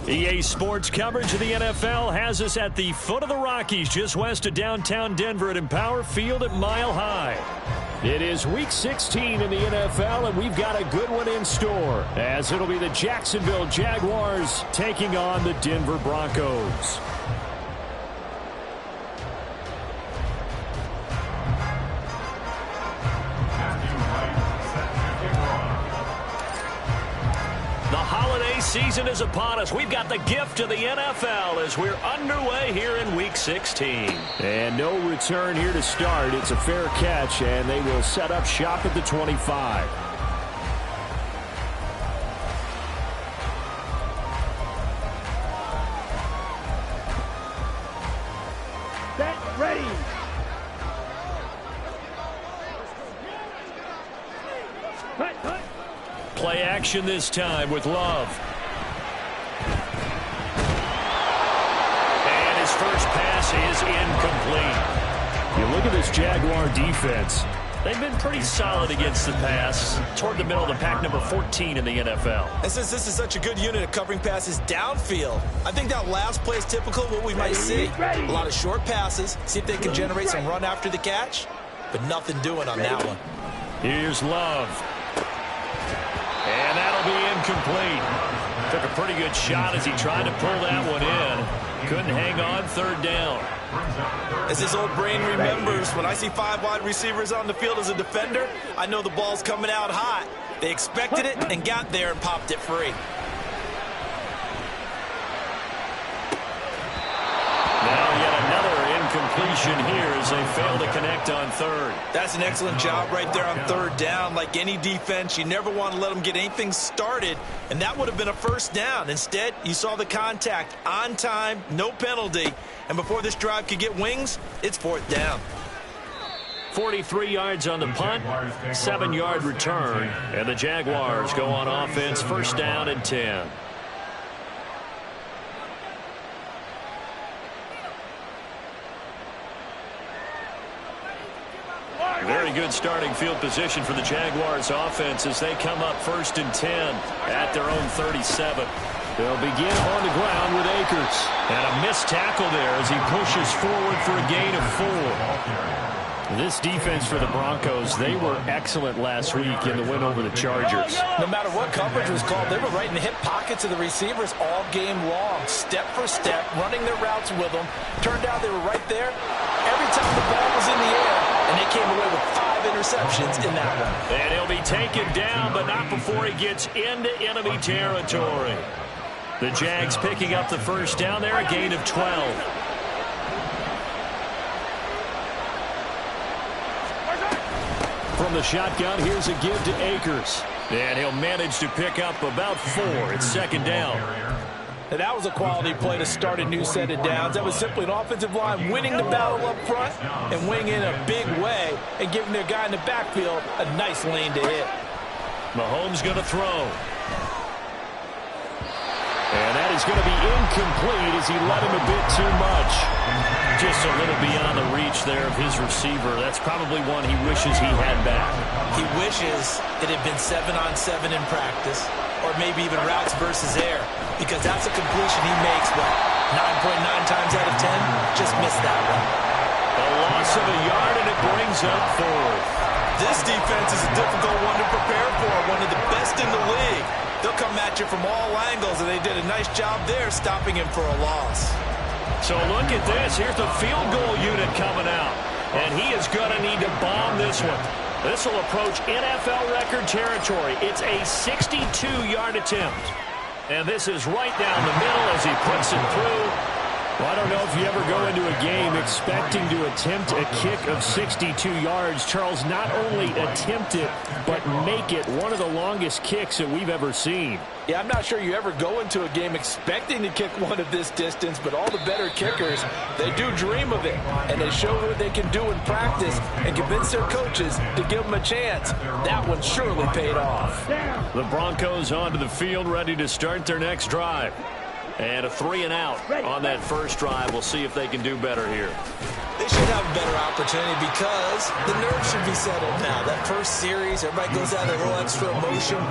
EA Sports coverage of the NFL has us at the foot of the Rockies, just west of downtown Denver at Empower Field at Mile High. It is Week 16 in the NFL, and we've got a good one in store, as it'll be the Jacksonville Jaguars taking on the Denver Broncos. The holiday season is upon us. We've got the gift of the NFL as we're underway here in Week 16. And no return here to start. It's a fair catch, and they will set up shop at the 25. Set, ready. Cut. Play action this time with Love. And his first pass is incomplete. You look at this Jaguar defense. They've been pretty solid against the pass, toward the middle of the pack, number 14 in the NFL. And since this is such a good unit of covering passes downfield, I think that last play is typical of what we might see. A lot of short passes, see if they can generate some run after the catch, but nothing doing on that one. Here's Love. And that'll be incomplete. Took a pretty good shot as he tried to pull that one in. Couldn't hang on third down. As his old brain remembers, when I see 5 wide receivers on the field as a defender, I know the ball's coming out hot. They expected it and got there and popped it free. Now yet another incompletion here as they fail to connect on third. That's an excellent job right there on third down. Like any defense, you never want to let them get anything started, and that would have been a first down. Instead, you saw the contact on time, no penalty, and before this drive could get wings, it's fourth down. 43 yards on the punt, 7-yard return, and the Jaguars go on offense, first down and 10. Very good starting field position for the Jaguars offense as they come up first and 10 at their own 37. They'll begin on the ground with Akers. And a missed tackle there as he pushes forward for a gain of 4. This defense for the Broncos, they were excellent last week in the win over the Chargers. No matter what coverage was called, they were right in the hip pockets of the receivers all game long, step for step, running their routes with them. Turned out they were right there every time the ball was in the air, and they came away with 5 interceptions in that one. And he'll be taken down, but not before he gets into enemy territory. The Jags picking up the first down there, a gain of 12. From the shotgun, here's a give to Akers. And he'll manage to pick up about 4. It's second down. And that was a quality play to start a new set of downs. That was simply an offensive line winning the battle up front and winning in a big way and giving their guy in the backfield a nice lane to hit. Mahomes going to throw. And that is going to be incomplete as he let him a bit too much. Just a little beyond the reach there of his receiver. That's probably one he wishes he had back. He wishes it had been 7-on-7 in practice, or maybe even routes versus air, because that's a completion he makes, 9.9 times out of 10, just missed that one. A loss of a yard, and it brings up 4th. This defense is a difficult one to prepare for, one of the best in the league. They'll come at you from all angles, and they did a nice job there stopping him for a loss. So look at this. Here's the field goal unit coming out. And he is going to need to bomb this one. This will approach NFL record territory. It's a 62-yard attempt. And this is right down the middle as he puts it through. Well, I don't know if you ever go into a game expecting to attempt a kick of 62 yards. Charles, not only attempt it, but make it one of the longest kicks that we've ever seen. Yeah, I'm not sure you ever go into a game expecting to kick one of this distance, but all the better kickers, they do dream of it, and they show what they can do in practice and convince their coaches to give them a chance. That one surely paid off. The Broncos onto the field, ready to start their next drive. And a 3-and-out on that first drive. We'll see if they can do better here. They should have a better opportunity because the nerves should be settled now. That first series, everybody goes out with a little extra emotion.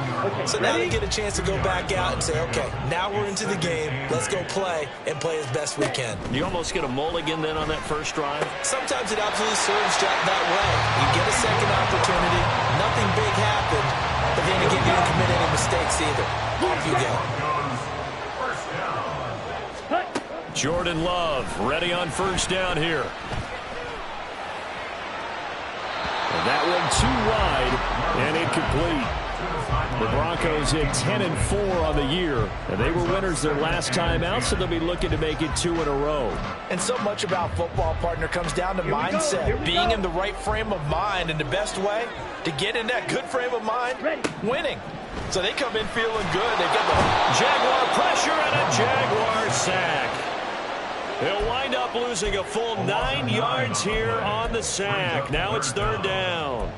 So now they get a chance to go back out and say, okay, now we're into the game. Let's go play and play as best we can. You almost get a mulligan then on that first drive? Sometimes it absolutely serves that way. You get a second opportunity. Nothing big happened. But then again, you didn't commit any mistakes either. Off you go. Jordan Love ready on first down here. And that one too wide and incomplete. The Broncos hit 10-4 on the year, and they were winners their last time out, so they'll be looking to make it 2 in a row. And so much about football, partner, comes down to mindset, being in the right frame of mind, and the best way to get in that good frame of mind, winning. So they come in feeling good. They get the Jaguar pressure and a Jaguar sack. They'll wind up losing a full 9 yards here on the sack. Now it's third down.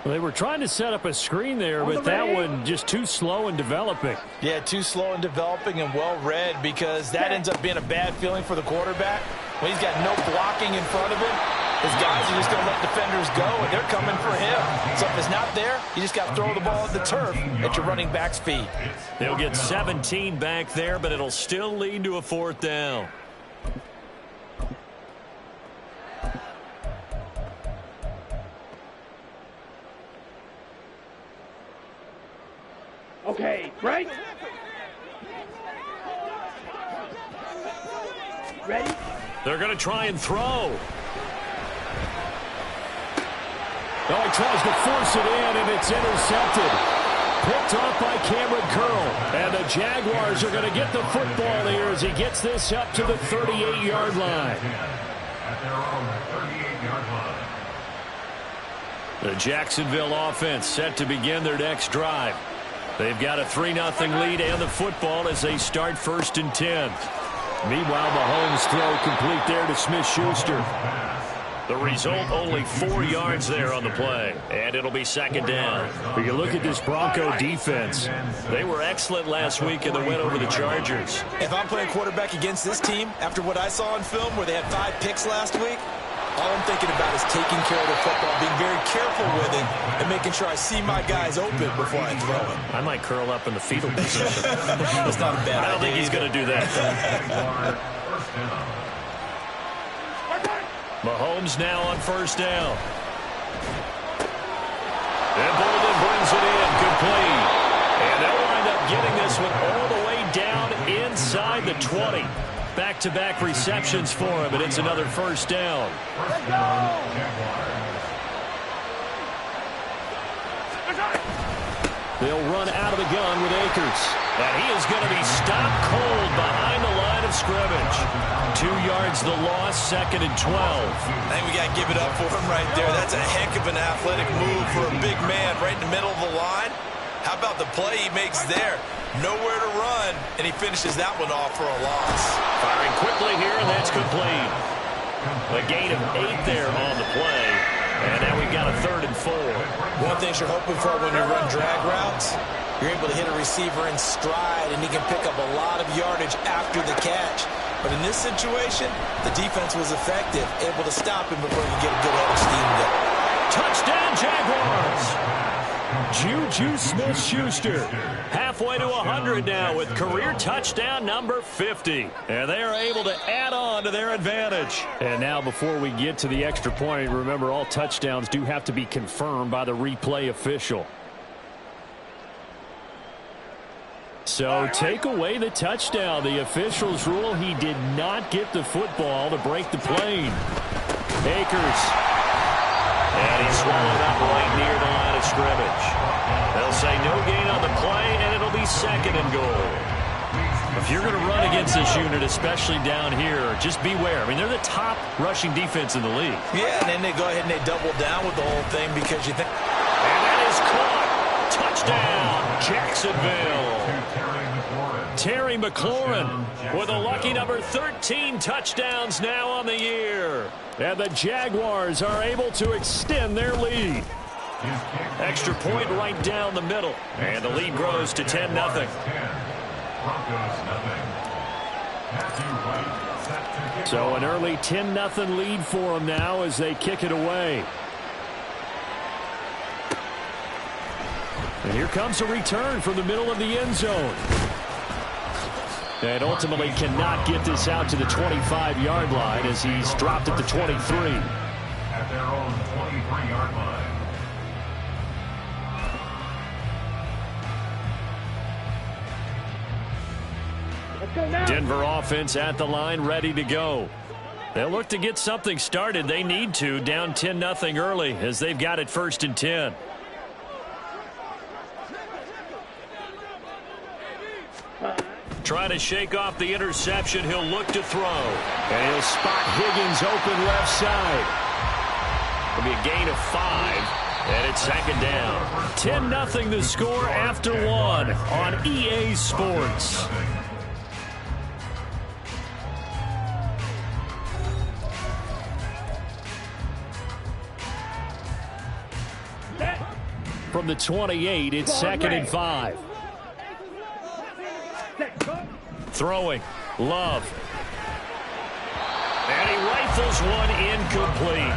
Well, they were trying to set up a screen there, but that one just too slow in developing. Yeah, too slow in developing and well read, because that ends up being a bad feeling for the quarterback. When he's got no blocking in front of him, his guys are just going to let defenders go, and they're coming for him. So if it's not there, you just got to throw the ball at the turf at your running back's feet. They'll get 17 back there, but it'll still lead to a fourth down. Okay, break. Ready? They're going to try and throw. Oh, he tries to force it in, and it's intercepted. Picked off by Cameron Curl. And the Jaguars are going to get the football here as he gets this up to the 38-yard line. The Jacksonville offense set to begin their next drive. They've got a 3-0 lead and the football as they start 1st and 10. Meanwhile, Mahomes' throw complete there to Smith-Schuster. The result, only 4 yards there on the play, and it'll be 2nd down. But you look at this Bronco defense. They were excellent last week in the win over the Chargers. If I'm playing quarterback against this team, after what I saw in film where they had 5 picks last week, all I'm thinking about is taking care of the football, being very careful with it, and making sure I see my guys open before I throw it. I might curl up in the fetal position. That's not a bad idea. I don't think he's going to do that. Mahomes now on 1st down. And Bolden brings it in, complete. And they'll wind up getting this one all the way down inside the 20. Back-to-back receptions for him, and it's another 1st down. They'll run out of the gun with Akers. And he is going to be stopped cold behind the line of scrimmage. 2 yards the loss, 2nd and 12. I think we got to give it up for him right there. That's a heck of an athletic move for a big man right in the middle of the line. How about the play he makes there? Nowhere to run, and he finishes that one off for a loss. Firing quickly here, and that's complete. A gain of 8 there on the play. And now we've got a 3rd and 4. One thing you're hoping for when you run drag routes, you're able to hit a receiver in stride, and he can pick up a lot of yardage after the catch. But in this situation, the defense was effective, able to stop him before you get a good head of steam there. Touchdown, Jaguars! Juju Smith-Schuster halfway to 100 now with career touchdown number 50. And they are able to add on to their advantage. And now before we get to the extra point, remember all touchdowns do have to be confirmed by the replay official. So take away the touchdown. The officials rule he did not get the football to break the plane. Akers. And he's swallowed up right near the line of scrimmage. They'll say no gain on the play, and it'll be 2nd and goal. If you're going to run against this unit, especially down here, just beware. I mean, they're the top rushing defense in the league. Yeah, and then they go ahead and they double down with the whole thing because you think. And that is caught. Touchdown, Jacksonville. Terry McLaurin with a lucky number 13 touchdowns now on the year. And the Jaguars are able to extend their lead. Extra point right down the middle. And the lead grows to 10-0. So an early 10-0 lead for them now as they kick it away. And here comes a return from the middle of the end zone. And ultimately cannot get this out to the 25-yard line as he's dropped at the 23. At their own 23-yard line. Denver offense at the line, ready to go. They'll look to get something started. They need to, down 10-0 early as they've got it 1st and 10. Trying to shake off the interception. He'll look to throw. And he'll spot Higgins open left side. It'll be a gain of 5. And it's 2nd down. 10-0 the score after 1 on EA Sports. From the 28, it's 2nd and 5. Throwing. Love. And he rifles one incomplete.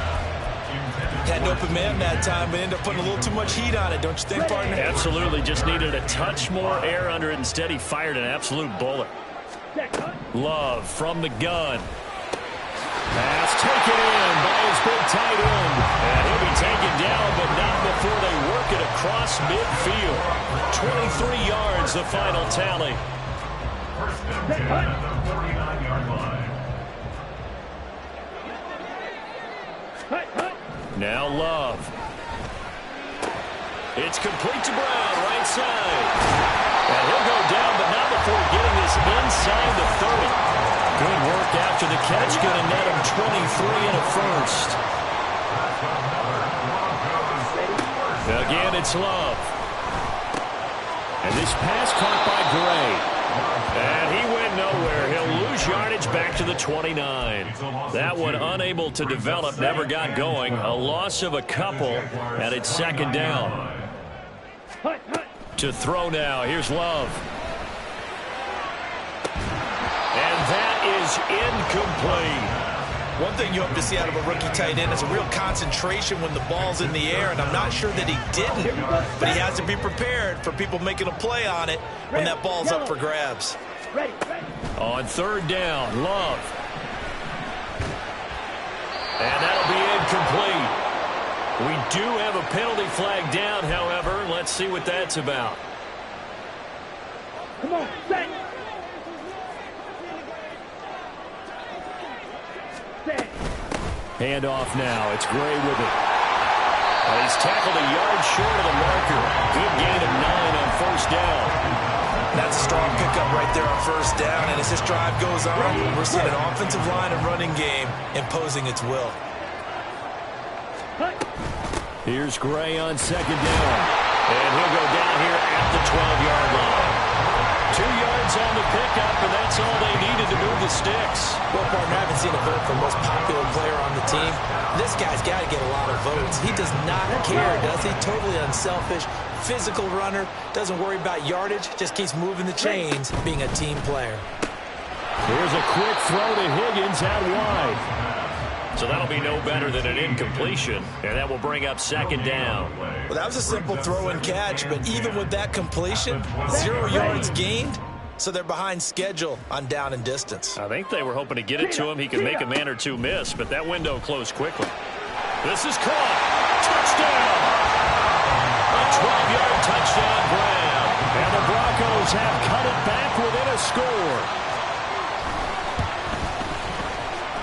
Had an open man that time, but ended up putting a little too much heat on it, don't you think, partner? Absolutely. Just needed a touch more air under it. Instead, he fired an absolute bullet. Love from the gun. Pass taken in by his big tight end. And he'll be taken down, but not before they work it across midfield. 23 yards, the final tally. First and 10 at the 49-yard line. Now Love. It's complete to Brown, right side. And he'll go down, but not before getting this inside the 30. Good work after the catch. Going to net him 23 and a first. Again, it's Love. And this pass caught by Gray. And he went nowhere. He'll lose yardage back to the 29. That one unable to develop, never got going. A loss of a couple, and it's 2nd down. To throw now. Here's Love. And that is incomplete. One thing you hope to see out of a rookie tight end is a real concentration when the ball's in the air, and I'm not sure that he didn't, but he has to be prepared for people making a play on it when that ball's up for grabs. On 3rd down, Love. And that'll be incomplete. We do have a penalty flag down, however. Let's see what that's about. Come on, set. Handoff now. It's Gray with it. And he's tackled a yard short of the marker. Good gain of 9 on 1st down. That's a strong pickup right there on 1st down. And as this drive goes on, we're seeing an offensive line and running game imposing its will. Here's Gray on 2nd down. And he'll go down here at the 12-yard line. 2 yards on the pickup, and that's all they needed to move the sticks. Well, partner, I haven't seen a vote for most popular player on the team. This guy's got to get a lot of votes. He does not care, does he? Totally unselfish, physical runner, doesn't worry about yardage, just keeps moving the chains, being a team player. Here's a quick throw to Higgins out wide. So that'll be no better than an incompletion, and that will bring up 2nd down. Well, that was a simple throw and catch, but even with that completion, 0 yards gained, so they're behind schedule on down and distance. I think they were hoping to get it to him. He could make a man or two miss, but that window closed quickly. This is caught. Touchdown! A 12-yard touchdown grab. And the Broncos have cut it back within a score.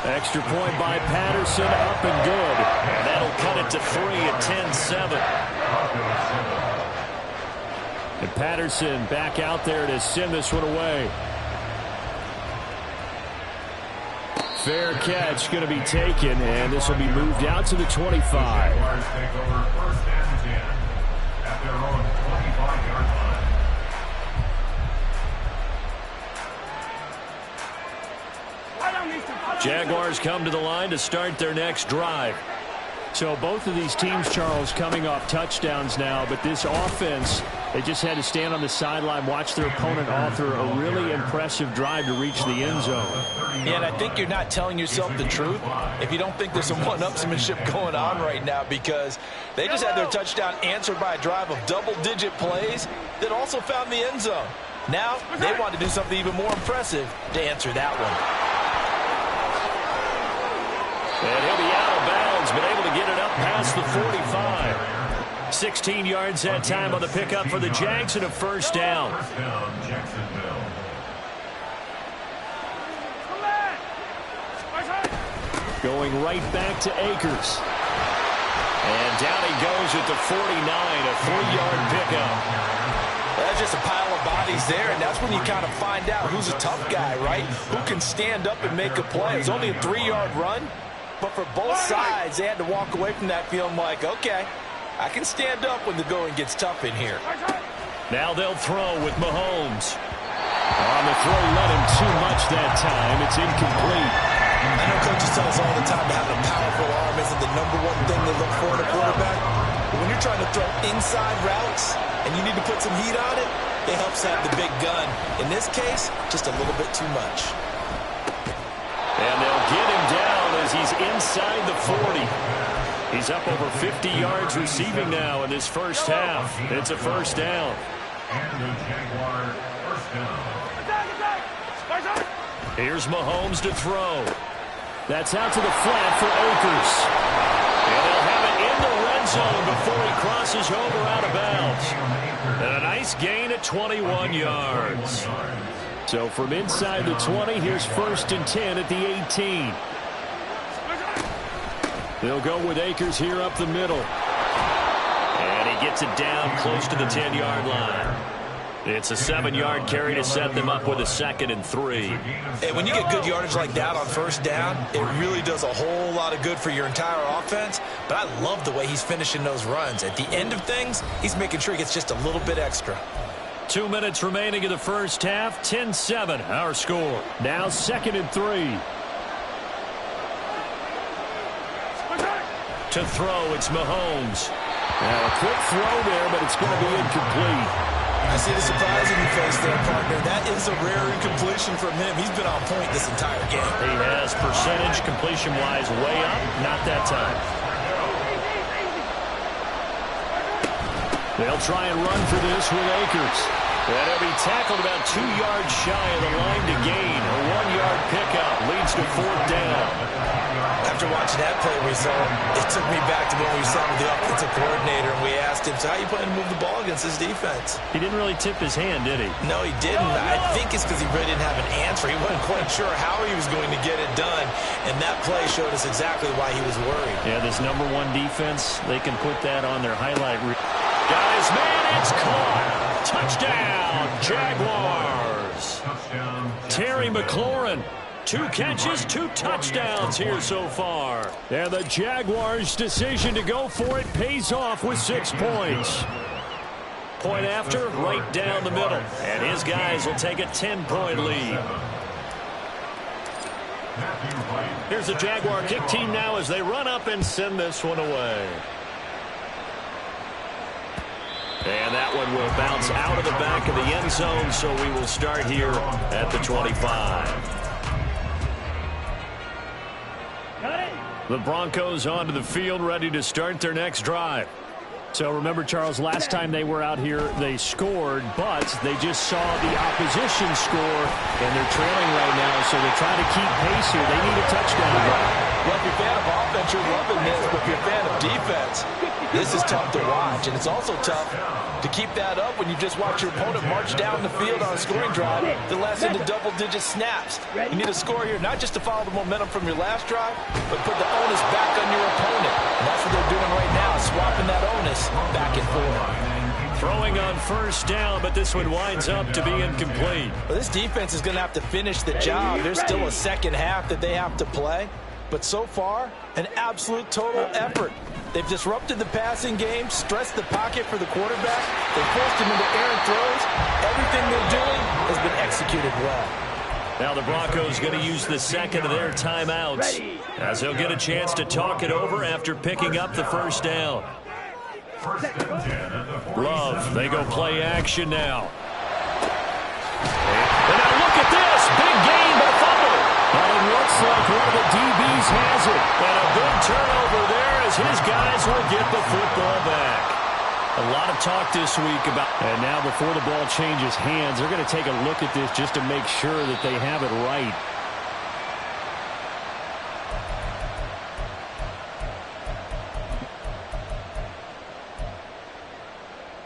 Extra point by Patterson, up and good. And that'll cut it to 3 at 10-7. And Patterson back out there to send this one away. Fair catch going to be taken, and this will be moved out to the 25. Jaguars take over 1st and 10 at their own 25-yard line. Jaguars come to the line to start their next drive. So both of these teams, Charles, coming off touchdowns now, but this offense, they just had to stand on the sideline, watch their opponent author a really impressive drive to reach the end zone. Yeah, and I think you're not telling yourself the truth if you don't think there's some one-upsmanship going on right now, because they just had their touchdown answered by a drive of double-digit plays that also found the end zone. Now they want to do something even more impressive to answer that one. And he'll be out of bounds, but able to get it up past the 45. 16 yards that time on the pickup for the Jags and a first down. Going right back to Akers. And down he goes at the 49, a 3-yard pickup. That's just a pile of bodies there, and that's when you kind of find out who's a tough guy, right? Who can stand up and make a play. It's only a 3-yard run. But for both sides, they had to walk away from that feeling like, okay, I can stand up when the going gets tough in here. Now they'll throw with Mahomes. On the throw, let him too much that time. It's incomplete. I know coaches tell us all the time that having a powerful arm isn't the #1 thing they look for in a quarterback. But when you're trying to throw inside routes and you need to put some heat on it, it helps have the big gun. In this case, just a little bit too much. And they'll get him down as he's inside the 40. He's up over 50 yards receiving now in this first half. It's a first down. And the Jaguars first down. Here's Mahomes to throw. That's out to the flat for Akers. And they'll have it in the red zone before he crosses over out of bounds. And a nice gain at 21 yards. So from inside the 20, here's 1st and 10 at the 18. They'll go with Akers here up the middle. And he gets it down close to the 10-yard line. It's a 7-yard carry to set them up with a 2nd and 3. And when you get good yardage like that on first down, it really does a whole lot of good for your entire offense. But I love the way he's finishing those runs. At the end of things, he's making sure he gets just a little bit extra. 2 minutes remaining in the first half. 10-7, our score. Now 2nd and 3. To throw, it's Mahomes. Now a quick throw there, but it's going to be incomplete. I see the surprise in your face there, partner. That is a rare incompletion from him. He's been on point this entire game. He has percentage completion-wise way up. Not that time. They'll try and run for this with Akers. And he'll be tackled about 2 yards shy of the line to gain. A 1-yard pickup leads to 4th down. After watching that play result, it took me back to when we sat with the offensive coordinator and we asked him, so how are you planning to move the ball against this defense? He didn't really tip his hand, did he? No, he didn't. I think it's because he really didn't have an answer. He wasn't quite sure how he was going to get it done, and that play showed us exactly why he was worried. Yeah, this #1 defense, they can put that on their highlight reel. Got his man, it's caught. Touchdown, Jaguars. Touchdown. Terry McLaurin. 2 catches, 2 touchdowns here so far. And the Jaguars' decision to go for it pays off with 6 points. Point after, right down the middle. And his guys will take a 10-point lead. Here's the Jaguar kick team now as they run up and send this one away. And that one will bounce out of the back of the end zone, so we will start here at the 25. The Broncos onto the field, ready to start their next drive. So remember, Charles, last time they were out here, they scored, but they just saw the opposition score, and they're trailing right now, so they're trying to keep pace here. They need a touchdown. Well, if you're a fan of offense, you're loving this, but if you're a fan of defense, this is tough to watch, and it's also tough to keep that up when you just watch your opponent march down the field on a scoring drive that lasts into double-digit snaps. You need a score here, not just to follow the momentum from your last drive, but put the onus back on your opponent. And that's what they're doing right now, swapping that onus back and forth. Throwing on first down, but this one winds up to be incomplete. Well, this defense is going to have to finish the job. There's still a second half that they have to play. But so far, an absolute total effort. They've disrupted the passing game, stressed the pocket for the quarterback. They forced him into errant throws. Everything they're doing has been executed well. Now the Broncos going to use the second of their timeouts as they'll get a chance to talk it over after picking up the first down. Love, they go play action now. And now look at this. Big gain but a fumble. And it looks like one of the DBs has it. And a big turnover there as his guys will get the football back. A lot of talk this week about... And now before the ball changes hands, they're going to take a look at this just to make sure that they have it right.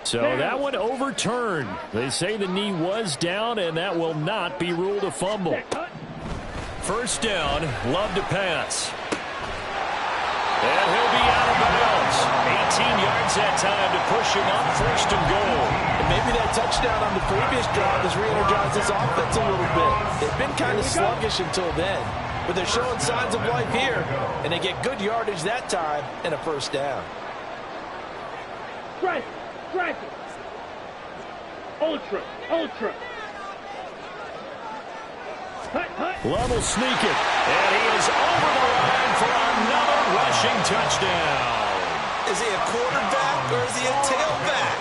So that one overturned. They say the knee was down, and that will not be ruled a fumble. First down, Love to pass. And he'll be out of bounds. 18 yards that time to push him up, first and goal. And maybe that touchdown on the previous drive has re-energized this offense a little bit. They've been kind of sluggish until then, but they're showing signs of life here, and they get good yardage that time and a first down. Strike it. Ultra. Love will sneak it, and he is over the line for another rushing touchdown. Is he a quarterback or is he a tailback?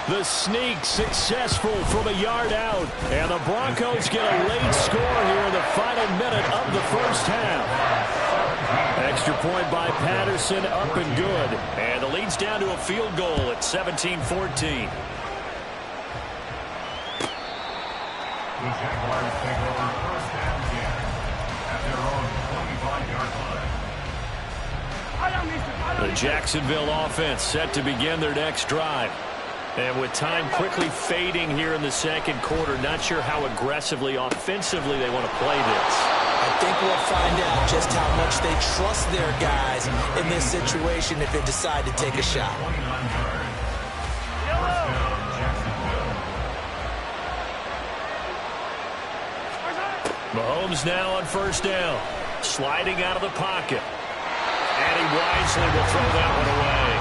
The sneak successful from a yard out, and the Broncos get a late score here in the final minute of the first half. Extra point by Patterson, up and good. And the lead's down to a field goal at 17-14. The Jaguars take over first and 10 at their own 25-yard line. The Jacksonville offense set to begin their next drive. And with time quickly fading here in the second quarter, not sure how aggressively, offensively they want to play this. I think we'll find out just how much they trust their guys in this situation if they decide to take a shot. Mahomes now on first down. Sliding out of the pocket. And he wisely will throw that one away.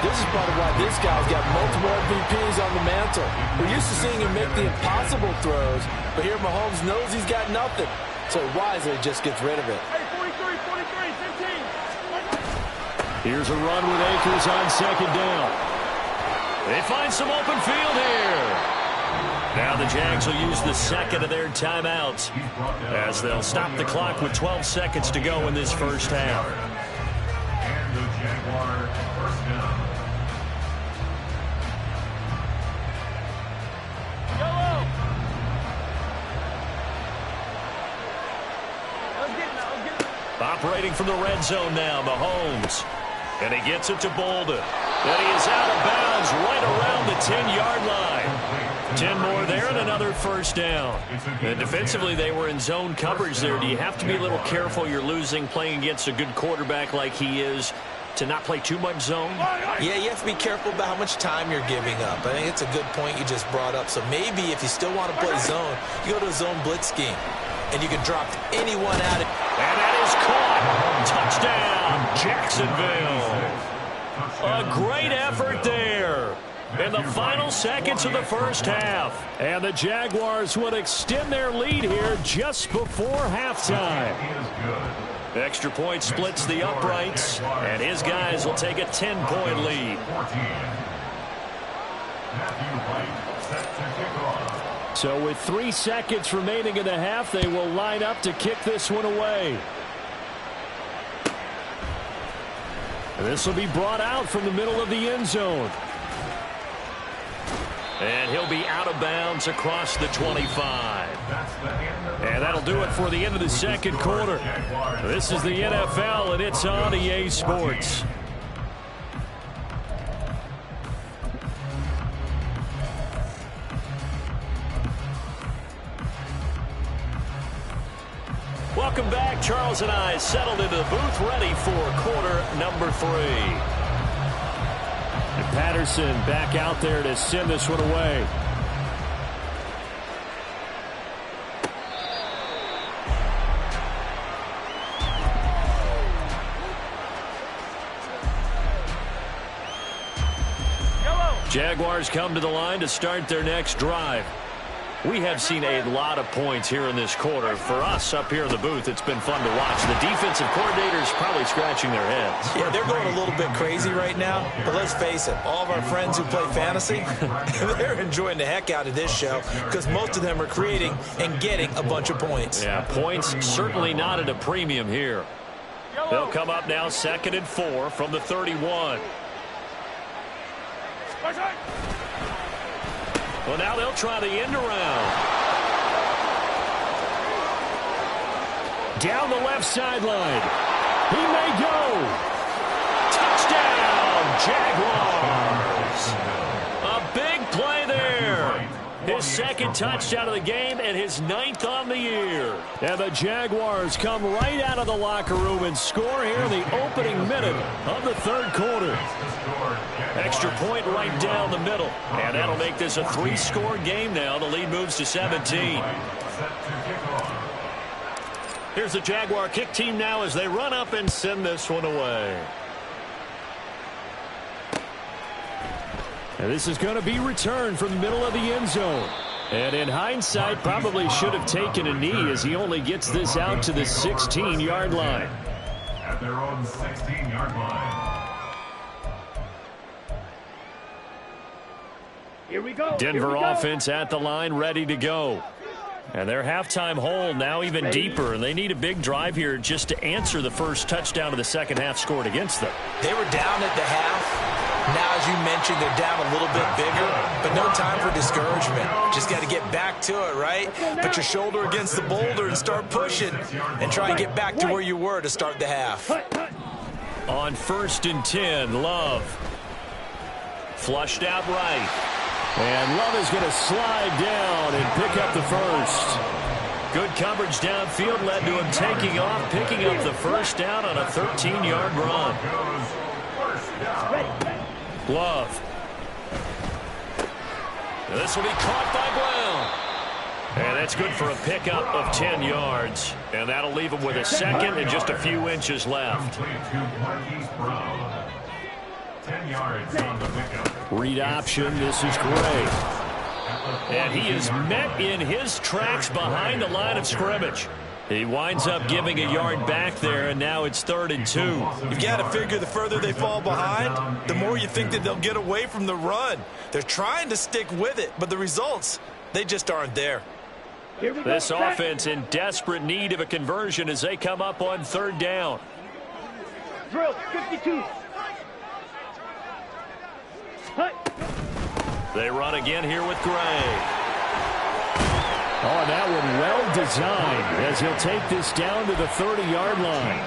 This is part of why this guy's got multiple MVPs on the mantle. We're used to seeing him make the impossible throws, but here Mahomes knows he's got nothing, so wisely just gets rid of it. Hey, 43, 15. Here's a run with Akers on second down. They find some open field here. Now the Jags will use the second of their timeouts as they'll stop the clock with 12 seconds to go in this first half. And the Jaguar first down. Operating from the red zone now, Mahomes. And he gets it to Bolden. And he is out of bounds right around the 10-yard line. 10 more there and another first down. And defensively, they were in zone coverage there. Do you have to be a little careful? You're losing playing against a good quarterback like he is to not play too much zone? Yeah, you have to be careful about how much time you're giving up. I think it's a good point you just brought up. So maybe if you still want to play zone, you go to a zone blitz scheme. And you can drop anyone out. And that is caught. Touchdown, Jacksonville. A great effort there in the final seconds of the first half. And the Jaguars would extend their lead here just before halftime. Extra point splits the uprights, and his guys will take a 10-point lead. So with 3 seconds remaining in the half, they will line up to kick this one away. This will be brought out from the middle of the end zone. And he'll be out of bounds across the 25. And that'll do it for the end of the second quarter. This is the NFL, and it's on EA Sports. Welcome back. Charles and I settled into the booth, ready for quarter number 3. And Patterson back out there to send this one away. Jaguars come to the line to start their next drive. We have seen a lot of points here in this quarter. For us up here in the booth, it's been fun to watch. The defensive coordinators probably scratching their heads. Yeah, they're going a little bit crazy right now, but let's face it, all of our friends who play fantasy, they're enjoying the heck out of this show because most of them are creating and getting a bunch of points. Yeah, points certainly not at a premium here. They'll come up now 2nd and 4 from the 31. Well, now they'll try the end around. Down the left sideline. He may go. Touchdown, Jaguars. A big play there. His 2nd touchdown of the game and his 9th on the year. And the Jaguars come right out of the locker room and score here in the opening minute of the 3rd quarter. Extra point right down the middle. And that'll make this a 3-score game now. The lead moves to 17. Here's the Jaguar kick team now as they run up and send this one away. And this is going to be returned from the middle of the end zone. And in hindsight, probably should have taken a knee as he only gets this out to the 16-yard line. At their own 16-yard line. Here we go. Denver offense at the line, ready to go. And their halftime hole now even deeper, and they need a big drive here just to answer the first touchdown of the second half scored against them. They were down at the half. Now, as you mentioned, they're down a little bit bigger, but no time for discouragement. Just got to get back to it, right? Put your shoulder against the boulder and start pushing and try and get back to where you were to start the half. On 1st and 10, Love. Flushed out right. And Love is going to slide down and pick up the first. Good coverage downfield led to him taking off, picking up the first down on a 13-yard run. Love. And this will be caught by Brown. And that's good for a pickup of 10 yards. And that'll leave him with a 2nd and just a few inches left. 10 yards on the pickup. Read option. This is great. And he is met in his tracks behind the line of scrimmage. He winds up giving a yard back there, and now it's 3rd and 2. You've got to figure the further they fall behind, the more you think that they'll get away from the run. They're trying to stick with it, but the results, they just aren't there. This offense in desperate need of a conversion as they come up on 3rd down. Drill 52. They run again here with Gray. Oh, that one well designed as he'll take this down to the 30-yard line.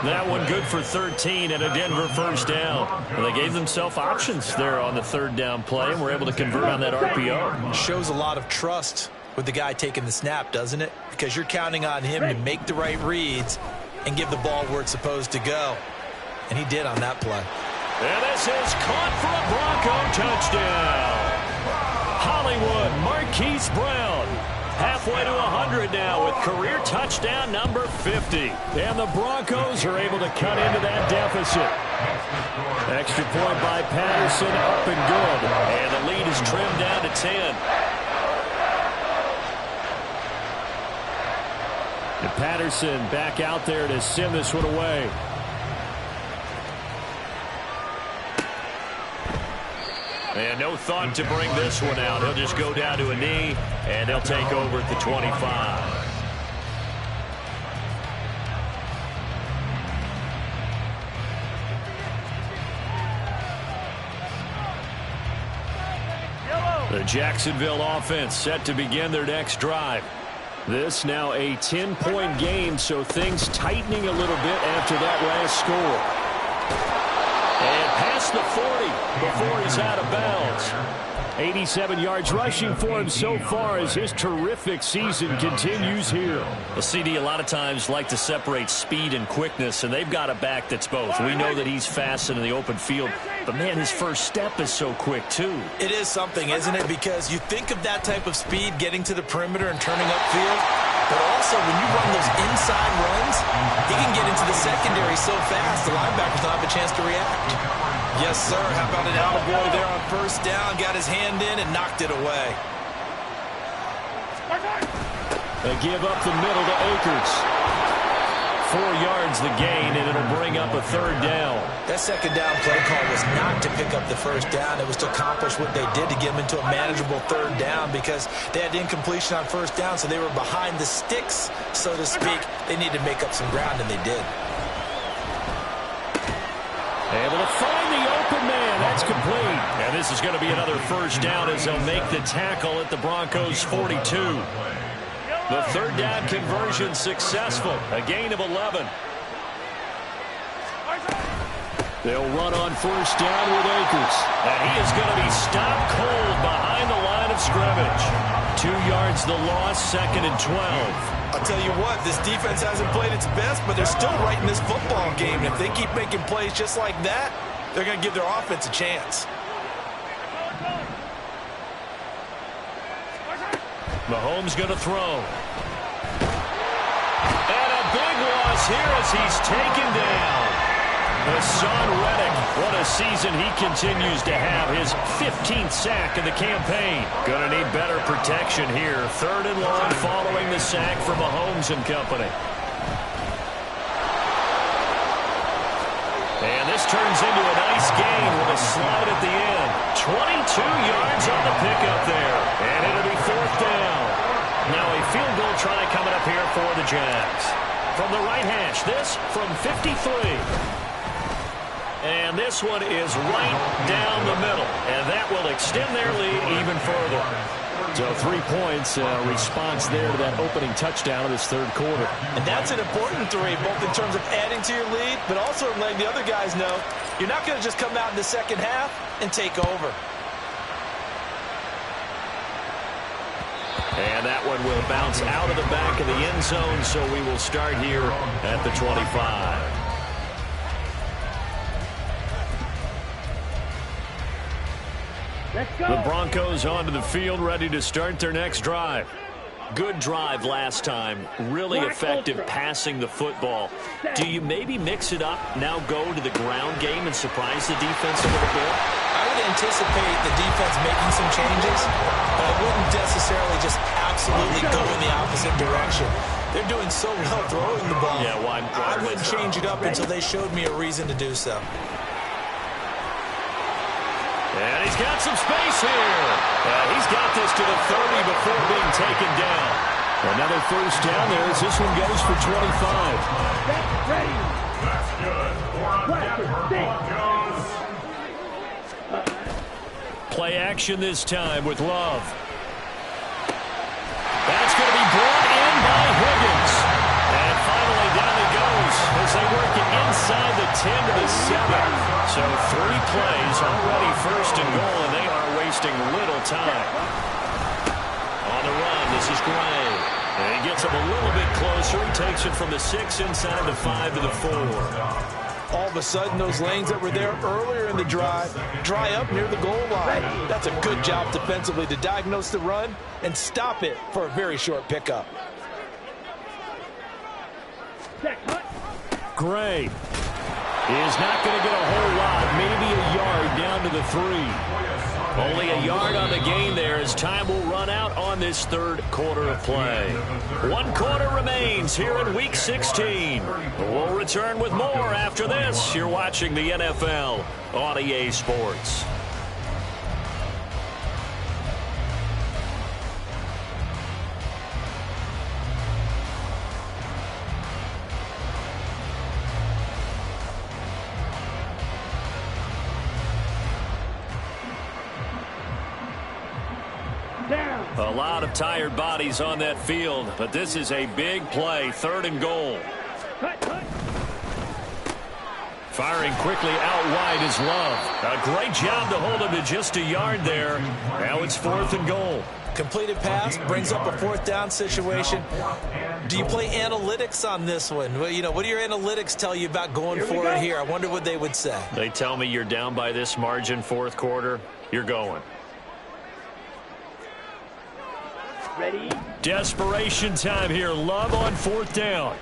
That one good for 13 and a Denver first down. And they gave themselves options there on the 3rd down play and were able to convert on that RPO. Shows a lot of trust with the guy taking the snap, doesn't it? Because you're counting on him to make the right reads and give the ball where it's supposed to go. And he did on that play. And this is caught for a Bronco touchdown. Hollywood Marquise Brown. Halfway to 100 now with career touchdown number 50. And the Broncos are able to cut into that deficit. Extra point by Patterson, up and good. And the lead is trimmed down to 10. And Patterson back out there to send this one away. And no thought to bring this one out. He'll just go down to a knee, and they'll take over at the 25. The Jacksonville offense set to begin their next drive. This now a 10-point game, so things tightening a little bit after that last score. And past the 40 before he's out of bounds. 87 yards rushing for him so far as his terrific season continues here. Well, CD, a lot of times like to separate speed and quickness, and they've got a back that's both. We know that he's fast in the open field, but, man, his first step is so quick, too. It is something, isn't it? Because you think of that type of speed getting to the perimeter and turning upfield, but also when you run those inside runs, he can get into the secondary so fast the linebackers don't have a chance to react. Yes, sir. How about an attaboy there on 1st down? Got his hand in and knocked it away. They give up the middle to Akers. 4 yards the gain, and it'll bring up a third down. That second down play call was not to pick up the first down. It was to accomplish what they did to get them into a manageable third down because they had incompletion on first down, so they were behind the sticks, so to speak. They needed to make up some ground, and they did. Able to find the open man. That's complete. And this is going to be another first down as they'll make the tackle at the Broncos' 42. The third down conversion successful. A gain of 11. They'll run on first down with Akers. And he is going to be stopped cold behind the line of scrimmage. 2 yards the loss, 2nd and 12. I'll tell you what, this defense hasn't played its best, but they're still right in this football game. And if they keep making plays just like that, they're going to give their offense a chance. Mahomes going to throw. And a big loss here as he's taken down. Hassan Reddick, what a season he continues to have. His 15th sack of the campaign. Going to need better protection here. 3rd and long following the sack from Mahomes and company. And this turns into a nice gain with a slide at the end. 22 yards on the pickup there. And it'll be 4th down. Now a field goal try coming up here for the Jags. From the right hash, this from 53. And this one is right down the middle. And that will extend their lead even further. So 3 points, response there to that opening touchdown of this third quarter. And that's an important 3, both in terms of adding to your lead, but also letting the other guys know you're not going to just come out in the second half and take over. And that one will bounce out of the back of the end zone, so we will start here at the 25. The Broncos onto the field, ready to start their next drive. Good drive last time. Really effective passing the football. Do you maybe mix it up, now go to the ground game and surprise the defense a little bit? I would anticipate the defense making some changes, but I wouldn't necessarily just absolutely go in the opposite direction. They're doing so well throwing the ball. Yeah, why I wouldn't change it up until they showed me a reason to do so. And he's got some space here. He's got this to the 30 before being taken down. Another first down there as this one goes for 25. That's ready. That's good for a Denver Broncos. Play action this time with Love. That's going to be brought in by Higgins. And finally down he goes as they work it inside the 10 to the 7. So 3 plays, already 1st and goal, and they are wasting little time. On the run, this is Gray. And he gets him a little bit closer. He takes it from the 6 inside the 5 to the 4. All of a sudden, those lanes that were there earlier in the drive dry up near the goal line. That's a good job defensively to diagnose the run and stop it for a very short pickup. Gray is not going to get a whole lot, maybe a yard down to the 3. Only a yard on the gain there as time will run out on this third quarter of play. 1 quarter remains here in Week 16. We'll return with more after this. You're watching the NFL on EA Sports. A lot of tired bodies on that field, but this is a big play, 3rd and goal. Firing quickly out wide is Love. A great job to hold him to just a yard there. Now it's 4th and goal. Completed pass brings up a 4th down situation. Do you play analytics on this one? Well, you know, what do your analytics tell you about going for it here? I wonder what they would say. They tell me you're down by this margin 4th quarter, you're going. Ready? Desperation time here. Love on 4th down.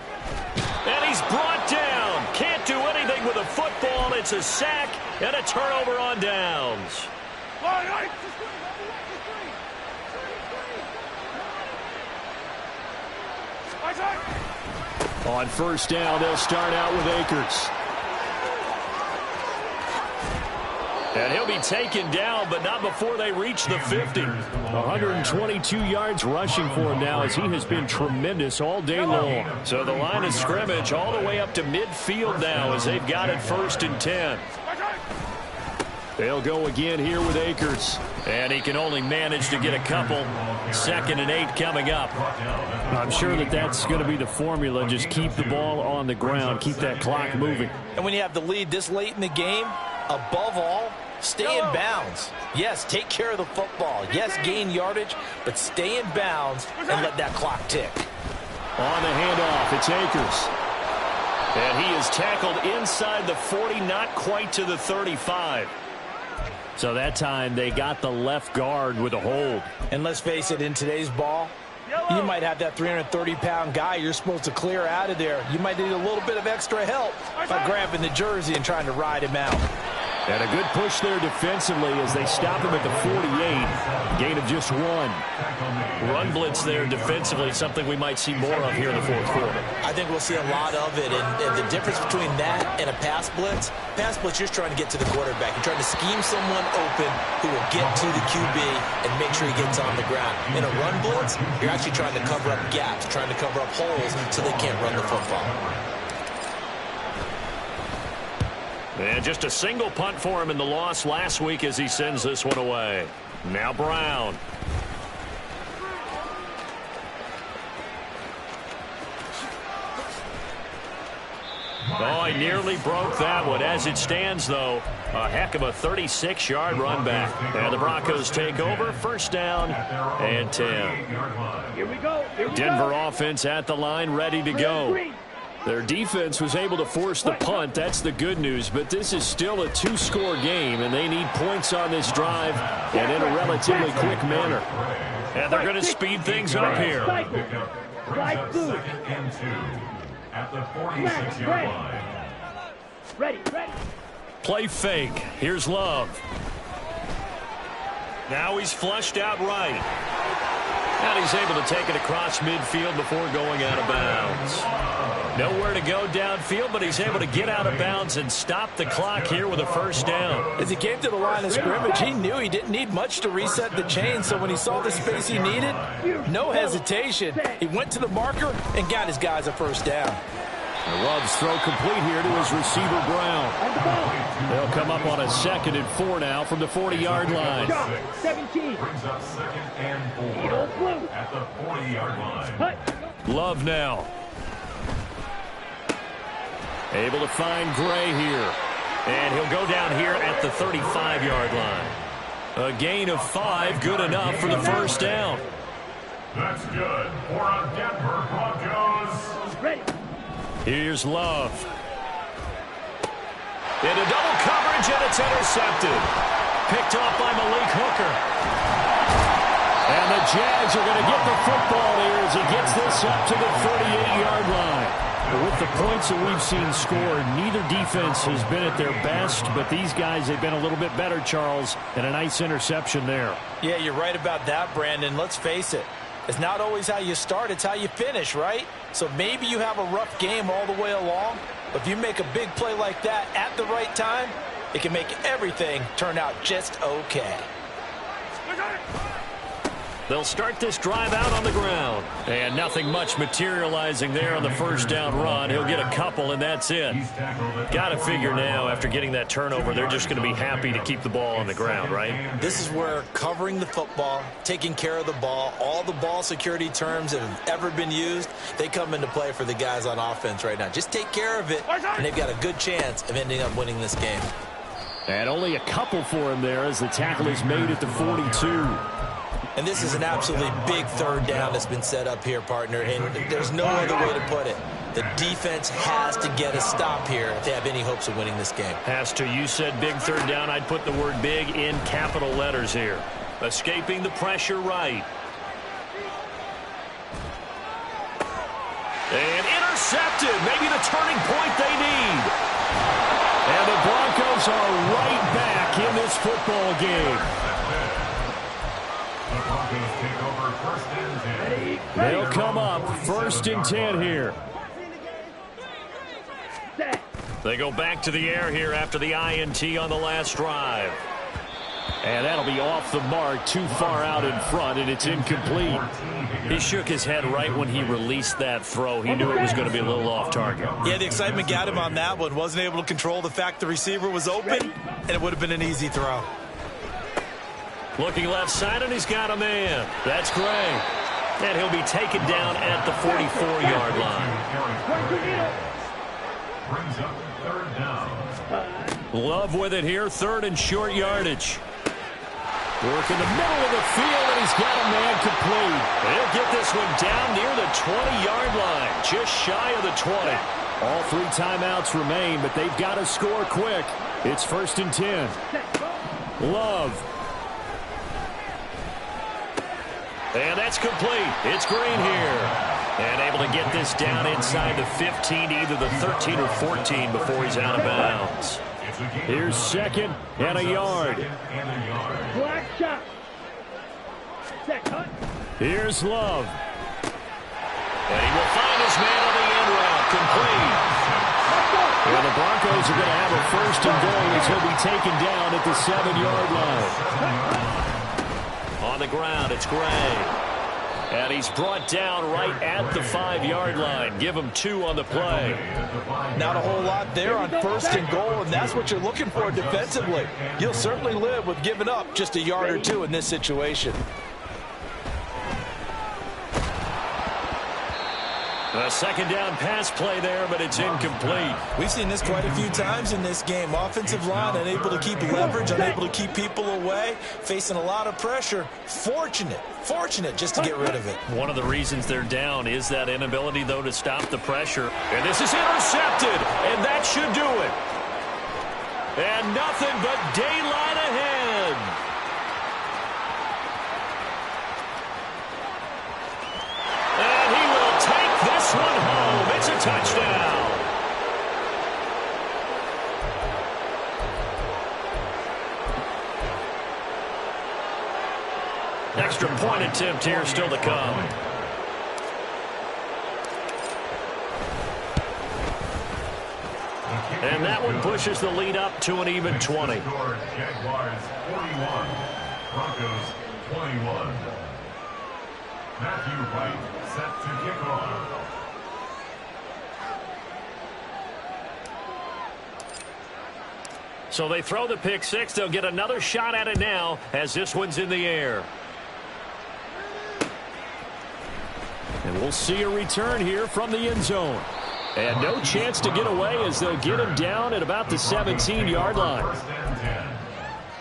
And he's brought down. Can't do anything with a football. It's a sack and a turnover on downs. On first down, they'll start out with Akers. And he'll be taken down, but not before they reach the 50. 122 yards rushing for him now, as he has been tremendous all day long. So the line of scrimmage all the way up to midfield now, as they've got it 1st and 10. They'll go again here with Akers. And he can only manage to get a couple. 2nd and 8 coming up. I'm sure that that's going to be the formula. Just keep the ball on the ground. Keep that clock moving. And when you have the lead this late in the game, above all, stay in bounds. Yes, take care of the football. Yes, gain yardage, but stay in bounds and let that clock tick. On the handoff, it's Akers. And he is tackled inside the 40, not quite to the 35. So that time they got the left guard with a hold. And let's face it, in today's ball, you might have that 330-pound guy you're supposed to clear out of there. You might need a little bit of extra help by grabbing the jersey and trying to ride him out. And a good push there defensively as they stop him at the 48. Gain of just 1. Run blitz there defensively, something we might see more of here in the 4th quarter. I think we'll see a lot of it. And the difference between that and a pass blitz, you're trying to get to the quarterback. You're trying to scheme someone open who will get to the QB and make sure he gets on the ground. In a run blitz, you're actually trying to cover up gaps, trying to cover up holes so they can't run the football. And just a single punt for him in the loss last week as he sends this one away. Now Brown. Oh, he nearly broke that one. As it stands, though, a heck of a 36-yard run back. And the Broncos take over. 1st down and 10. Here we go. Denver offense at the line, ready to go. Their defense was able to force the punt. That's the good news. But this is still a 2-score game, and they need points on this drive and in a relatively quick manner. And they're going to speed things up here. Slide through. At the 46-yard line. Ready. Play fake. Here's Love. Now he's flushed out right. And he's able to take it across midfield before going out of bounds. Nowhere to go downfield, but he's able to get out of bounds and stop the clock here with a 1st down. As he came to the line of scrimmage, he knew he didn't need much to reset the chain, so when he saw the space he needed, no hesitation. He went to the marker and got his guys a 1st down. Love's throw complete here to his receiver, Brown. They'll come up on a 2nd and 4 now from the 40-yard line. 17. Brings up 2nd and 4 at the 40-yard line. Love now. Able to find Gray here. And he'll go down here at the 35-yard line. A gain of 5, good enough for the 1st down. That's good for a Denver Broncos. Ready. Here's Love. Into double coverage, and it's intercepted. Picked off by Malik Hooker. And the Jags are going to get the football here as he gets this up to the 38-yard line. But with the points that we've seen scored, neither defense has been at their best, but these guys have been a little bit better, Charles, and a nice interception there. Yeah, you're right about that, Brandon. Let's face it. It's not always how you start, it's how you finish, right? So maybe you have a rough game all the way along, but if you make a big play like that at the right time, it can make everything turn out just okay. They'll start this drive out on the ground. And nothing much materializing there on the 1st down run. He'll get a couple, and that's it. Got to figure now, after getting that turnover, they're just going to be happy to keep the ball on the ground, right? This is where covering the football, taking care of the ball, all the ball security terms that have ever been used, they come into play for the guys on offense right now. Just take care of it, and they've got a good chance of ending up winning this game. And only a couple for him there as the tackle is made at the 42. And this is an absolutely big 3rd down that's been set up here, partner, and there's no other way to put it. The defense has to get a stop here if they have any hopes of winning this game. Has to. You said big 3rd down. I'd put the word big in capital letters here. Escaping the pressure right. And intercepted. Maybe the turning point they need. And the Broncos are right back in this football game. The Broncos take over first and 10. Ready. They'll come up 1st and 10 here. Set. They go back to the air here after the INT on the last drive. And that'll be off the mark, too far out in front, and it's incomplete. He shook his head right when he released that throw. He knew it was going to be a little off target. Yeah, the excitement got him on that one. Wasn't able to control the fact the receiver was open, and it would have been an easy throw. Looking left side, and he's got a man. That's Gray. And he'll be taken down at the 44-yard line. Brings up 3rd down. Love with it here, 3rd and short yardage. Work in the middle of the field, and he's got a man complete. They'll get this one down near the 20-yard line, just shy of the 20. All 3 timeouts remain, but they've got to score quick. It's 1st and 10. Love. And that's complete. It's Green here. And able to get this down inside the 15, either the 13 or 14 before he's out of bounds. Here's 2nd and a yard. Black shot. Set. Cut. Here's Love. And he will find his man on the end route. Complete. And the Broncos are going to have a 1st and goal as he'll be taken down at the 7-yard line. On the ground, it's Gray. And he's brought down right at the 5-yard line. Give him 2 on the play. Not a whole lot there on 1st and goal, and that's what you're looking for defensively. You'll certainly live with giving up just a yard or 2 in this situation. A 2nd down pass play there, but it's incomplete. We've seen this quite a few times in this game. Offensive line unable to keep leverage, unable to keep people away, facing a lot of pressure. Fortunate just to get rid of it. One of the reasons they're down is that inability, though, to stop the pressure. And this is intercepted, and that should do it. And nothing but daylight ahead. And he will take this one home. It's a touchdown. Extra point attempt here still to come. And that one pushes the lead up to an even 20. Jaguars 41, Broncos 21. Matthew Wright set to kick off. So they throw the pick 6. They'll get another shot at it now as this one's in the air. And we'll see a return here from the end zone. And no chance to get away as they'll get him down at about the 17-yard line. First and 10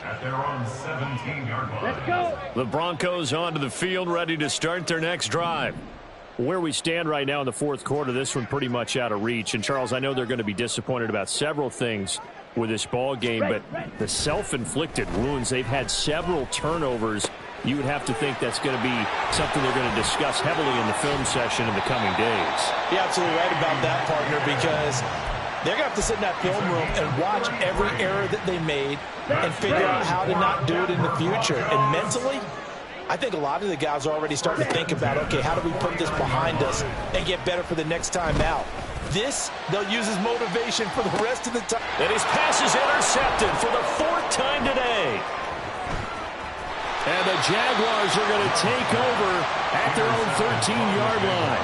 at their own 17-yard line. Let's go. The Broncos onto the field, ready to start their next drive. Where we stand right now in the 4th quarter, this one pretty much out of reach. And, Charles, I know they're going to be disappointed about several things with this ball game, but the self-inflicted wounds, they've had several turnovers. You would have to think that's going to be something they're going to discuss heavily in the film session in the coming days. You're absolutely right about that, partner, because they're going to have to sit in that film room and watch every error that they made and figure out how to not do it in the future. And mentally, I think a lot of the guys are already starting to think about, okay, how do we put this behind us and get better for the next time out? This, they'll use as motivation for the rest of the time. And his pass is intercepted for the 4th time today. And the Jaguars are going to take over at their own 13-yard line.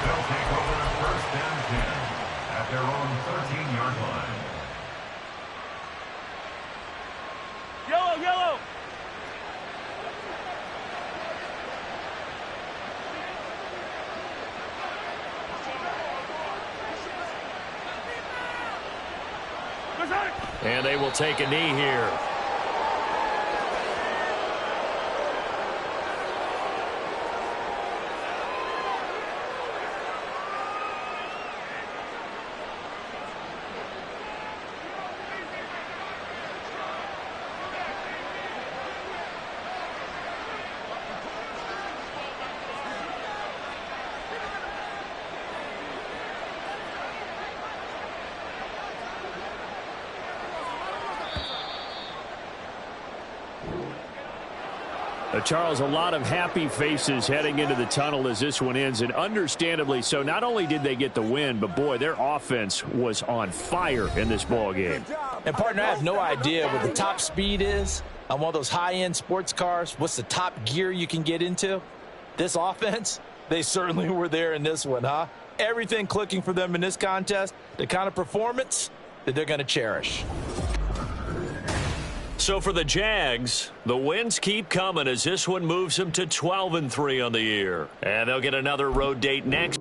They'll take over first and 10 at their own 13-yard line. Yellow. And they will take a knee here. Charles, a lot of happy faces heading into the tunnel as this one ends, and understandably so. Not only did they get the win, but, boy, their offense was on fire in this ball game. And, partner, I have no idea what the top speed is on one of those high-end sports cars. What's the top gear you can get into? This offense, they certainly were there in this one, huh? Everything clicking for them in this contest, the kind of performance that they're going to cherish. So for the Jags, the wins keep coming as this one moves them to 12-3 on the year. And they'll get another road date next.